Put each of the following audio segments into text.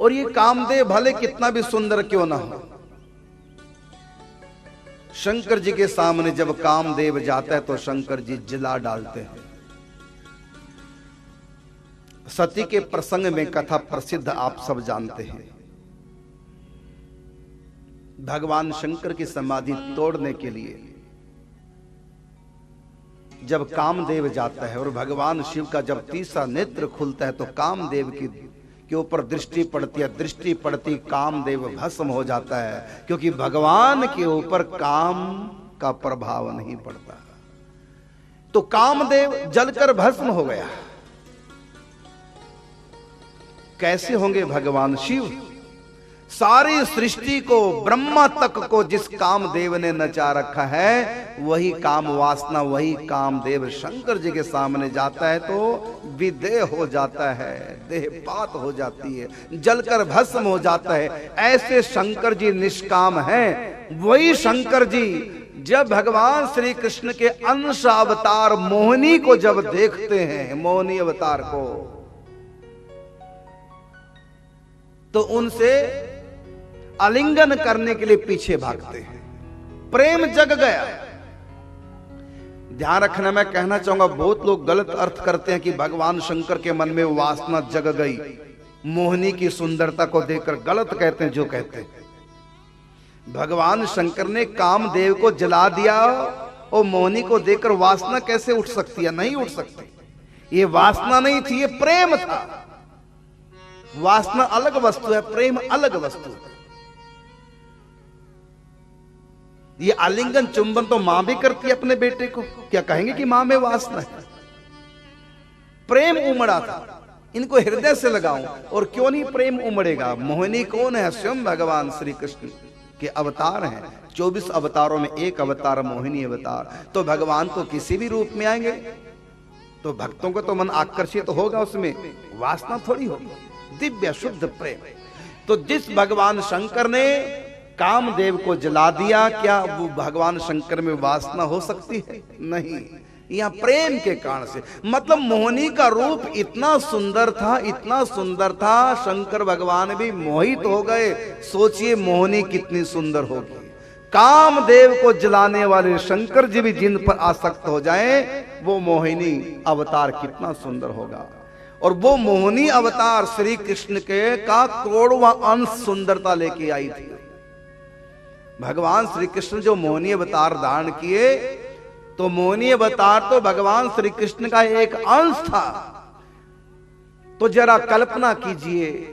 और ये कामदेव भले कितना भी सुंदर क्यों ना हो, शंकर जी के सामने जब कामदेव जाता है तो शंकर जी जिला डालते हैं। सती के प्रसंग में कथा प्रसिद्ध आप सब जानते हैं। भगवान शंकर की समाधि तोड़ने के लिए जब कामदेव जाता है और भगवान शिव का जब तीसरा नेत्र खुलता है तो कामदेव के ऊपर दृष्टि पड़ती है, दृष्टि पड़ती कामदेव भस्म हो जाता है, क्योंकि भगवान के ऊपर काम का प्रभाव नहीं पड़ता। तो कामदेव जलकर भस्म हो गया। कैसे होंगे भगवान शिव? सारी सृष्टि को, ब्रह्मा तक को जिस कामदेव ने नचा रखा है, वही काम वासना, वही कामदेव शंकर जी के सामने जाता है तो विदेह हो जाता है, देहपात हो जाती है, जलकर भस्म हो जाता है। ऐसे शंकर जी निष्काम हैं। वही शंकर जी जब भगवान श्री कृष्ण के अंश अवतार मोहिनी को जब देखते हैं, मोहिनी अवतार को, तो उनसे आलिंगन करने के लिए पीछे भागते हैं। प्रेम जग गया। ध्यान रखना, मैं कहना चाहूंगा बहुत लोग गलत अर्थ करते हैं कि भगवान शंकर के मन में वासना जग गई मोहिनी की सुंदरता को देखकर। गलत कहते हैं जो कहते हैं। भगवान शंकर ने कामदेव को जला दिया और मोहिनी को देखकर वासना कैसे उठ सकती है? नहीं उठ सकती। ये वासना नहीं थी, ये प्रेम था। वासना अलग वस्तु है, प्रेम अलग वस्तु है। ये आलिंगन चुंबन तो मां भी करती है अपने बेटे को, क्या कहेंगे कि मां में वासना है? प्रेम उमड़ा था। इनको हृदय से लगाऊं और क्यों नहीं प्रेम उमड़ेगा? मोहिनी कौन है? स्वयं भगवान श्री कृष्ण के अवतार हैं। 24 अवतारों में एक अवतार मोहिनी अवतार। तो भगवान तो किसी भी रूप में आएंगे तो भक्तों को तो मन आकर्षित होगा, उसमें वासना थोड़ी होगी। दिव्य शुद्ध प्रेम। तो जिस भगवान शंकर ने कामदेव को जला दिया, क्या वो भगवान शंकर में वासना हो सकती है? नहीं। यहां प्रेम के कारण से, मतलब मोहिनी का रूप इतना सुंदर था, इतना सुंदर था, शंकर भगवान भी मोहित हो गए। सोचिए मोहिनी कितनी सुंदर होगी। कामदेव को जलाने वाले शंकर जी भी जिन पर आसक्त हो जाएं, वो मोहिनी अवतार कितना सुंदर होगा। और वो मोहिनी अवतार श्री कृष्ण के का करोड़वां अंश सुंदरता लेके आई थी। भगवान श्री कृष्ण जो मोहिनी अवतार धारण किए, तो मोहिनी अवतार तो भगवान श्री कृष्ण का एक अंश था। तो जरा कल्पना कीजिए,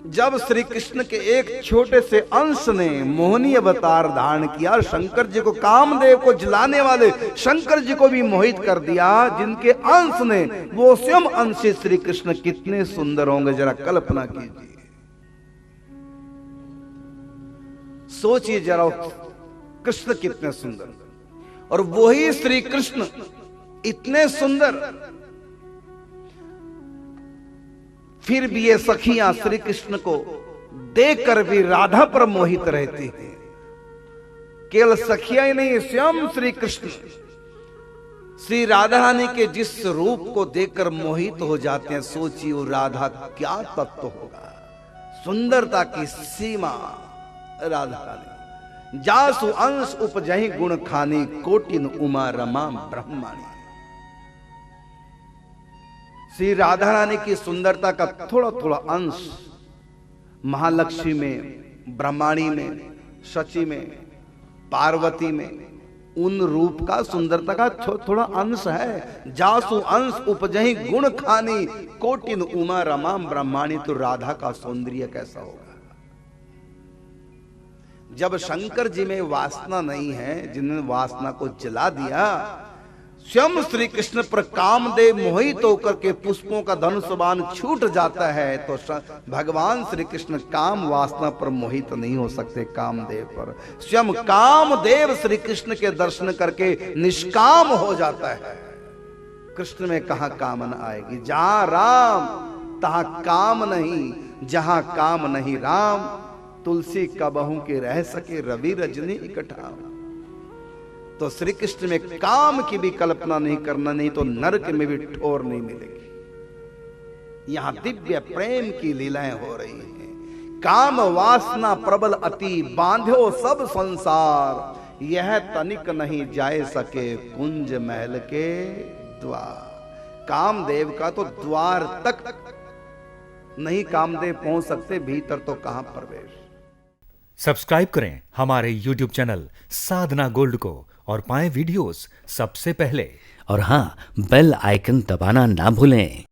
जब श्री कृष्ण के एक छोटे से अंश ने मोहिनी अवतार धारण किया, शंकर जी को, कामदेव को जलाने वाले शंकर जी को भी मोहित कर दिया, जिनके अंश ने, वो स्वयं अंश श्री कृष्ण कितने सुंदर होंगे, जरा कल्पना कीजिए। सोचिए जरा कृष्ण कितने सुंदर, और वही श्री कृष्ण इतने सुंदर, फिर भी ये सखियां श्री कृष्ण को देखकर भी राधा पर मोहित रहती हैं। केवल सखियां ही नहीं, स्वयं श्री कृष्ण श्री राधा रानी के जिस रूप को देखकर मोहित हो जाते हैं। सोचिए वो राधा क्या तत्व होगा, सुंदरता की सीमा। राधा रानी जासु अंश उपजहि गुण खानी, कोटिन उमा रमा ब्रह्माणी। श्री राधा रानी की सुंदरता का थोड़ा थोड़ा अंश महालक्ष्मी में, ब्रह्माणी में, शची में, पार्वती में, उन रूप का, सुंदरता का थोड़ा अंश है। जासु अंश उपजहि गुण खानी, कोटिन उमा रमा ब्रह्माणी। तो राधा का सौंदर्य कैसा होगा? जब शंकर जी में वासना नहीं है, जिन्होंने वासना को जला दिया, स्वयं श्री कृष्ण पर कामदेव मोहित होकर के पुष्पों का धनुष बाण छूट जाता है, तो भगवान श्री कृष्ण काम वासना पर मोहित नहीं हो सकते। कामदेव पर स्वयं कामदेव श्री कृष्ण के दर्शन करके निष्काम हो जाता है। कृष्ण में कहां कामना आएगी? जहां राम तहां काम नहीं, जहां काम नहीं राम, तुलसी कबहू के रह सके रवि रजनी इकट्ठा। तो श्री कृष्ण में काम की भी कल्पना नहीं करना, नहीं तो नरक में भी ठोर नहीं मिलेगी। यहां दिव्य प्रेम की लीलाएं हो रही हैं। काम वासना प्रबल अति बांध्यो सब संसार, यह तनिक नहीं जाए सके कुंज महल के द्वार। कामदेव का तो द्वार तक नहीं कामदेव पहुंच सकते, भीतर तो कहां प्रवेश। सब्सक्राइब करें हमारे YouTube चैनल साधना गोल्ड को और पाएं वीडियोस सबसे पहले। और हाँ, बेल आइकन दबाना ना भूलें।